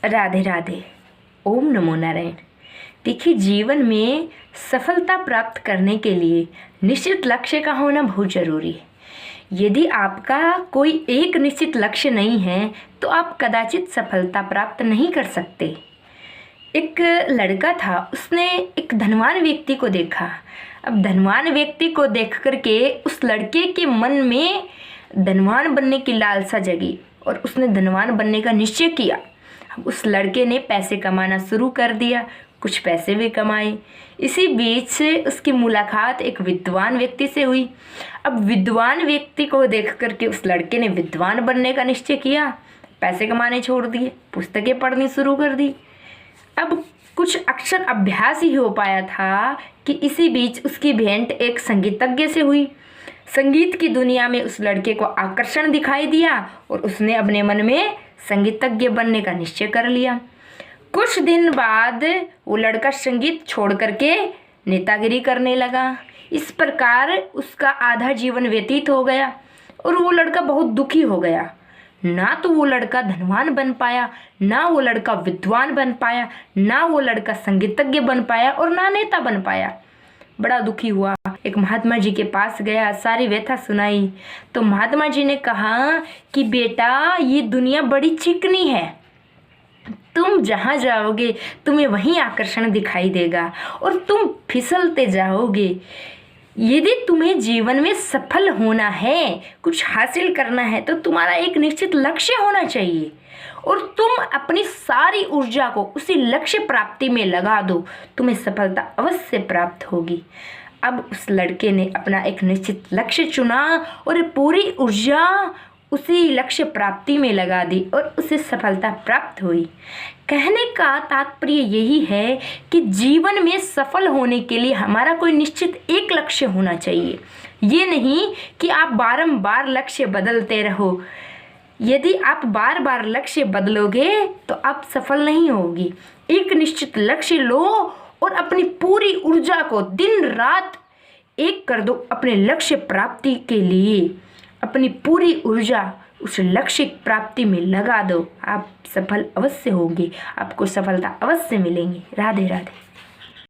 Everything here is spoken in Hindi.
राधे राधे। ओम नमो नारायण। देखिए, जीवन में सफलता प्राप्त करने के लिए निश्चित लक्ष्य का होना बहुत ज़रूरी है। यदि आपका कोई एक निश्चित लक्ष्य नहीं है तो आप कदाचित सफलता प्राप्त नहीं कर सकते। एक लड़का था, उसने एक धनवान व्यक्ति को देखा। अब धनवान व्यक्ति को देख करके उस लड़के के मन में धनवान बनने की लालसा जगी और उसने धनवान बनने का निश्चय किया। उस लड़के ने पैसे कमाना शुरू कर दिया, कुछ पैसे भी कमाए। इसी बीच उसकी मुलाकात एक विद्वान व्यक्ति से हुई। अब विद्वान व्यक्ति को देख करके उस लड़के ने विद्वान बनने का निश्चय किया, पैसे कमाने छोड़ दिए, पुस्तकें पढ़नी शुरू कर दी। अब कुछ अक्षर अभ्यास ही हो पाया था कि इसी बीच उसकी भेंट एक संगीतज्ञ से हुई। संगीत की दुनिया में उस लड़के को आकर्षण दिखाई दिया और उसने अपने मन में संगीतज्ञ बनने का निश्चय कर लिया। कुछ दिन बाद वो लड़का संगीत छोड़ करके नेतागिरी करने लगा। इस प्रकार उसका आधा जीवन व्यतीत हो गया और वो लड़का बहुत दुखी हो गया। ना तो वो लड़का धनवान बन पाया, ना वो लड़का विद्वान बन पाया, ना वो लड़का संगीतज्ञ बन पाया और ना नेता बन पाया। बड़ा दुखी हुआ। एक महात्मा जी के पास गया, सारी व्यथा सुनाई। तो महात्मा जी ने कहा कि बेटा, ये दुनिया बड़ी चिकनी है, तुम जहाँ जाओगे तुम्हें वहीं आकर्षण दिखाई देगा और तुम फिसलते जाओगे। यदि तुम्हें जीवन में सफल होना है, कुछ हासिल करना है, तो तुम्हारा एक निश्चित लक्ष्य होना चाहिए और तुम अपनी सारी ऊर्जा को उसी लक्ष्य प्राप्ति में लगा दो, तुम्हें सफलता अवश्य प्राप्त होगी। अब उस लड़के ने अपना एक निश्चित लक्ष्य चुना और पूरी ऊर्जा उसी लक्ष्य प्राप्ति में लगा दी और उसे सफलता प्राप्त हुई। कहने का तात्पर्य यही है कि जीवन में सफल होने के लिए हमारा कोई निश्चित एक लक्ष्य होना चाहिए। ये नहीं कि आप बारंबार लक्ष्य बदलते रहो। यदि आप बार बार लक्ष्य बदलोगे तो आप सफल नहीं होगी। एक निश्चित लक्ष्य लो और अपनी पूरी ऊर्जा को दिन रात एक कर दो अपने लक्ष्य प्राप्ति के लिए। अपनी पूरी ऊर्जा उस लक्ष्य प्राप्ति में लगा दो, आप सफल अवश्य होंगे, आपको सफलता अवश्य मिलेंगी। राधे राधे।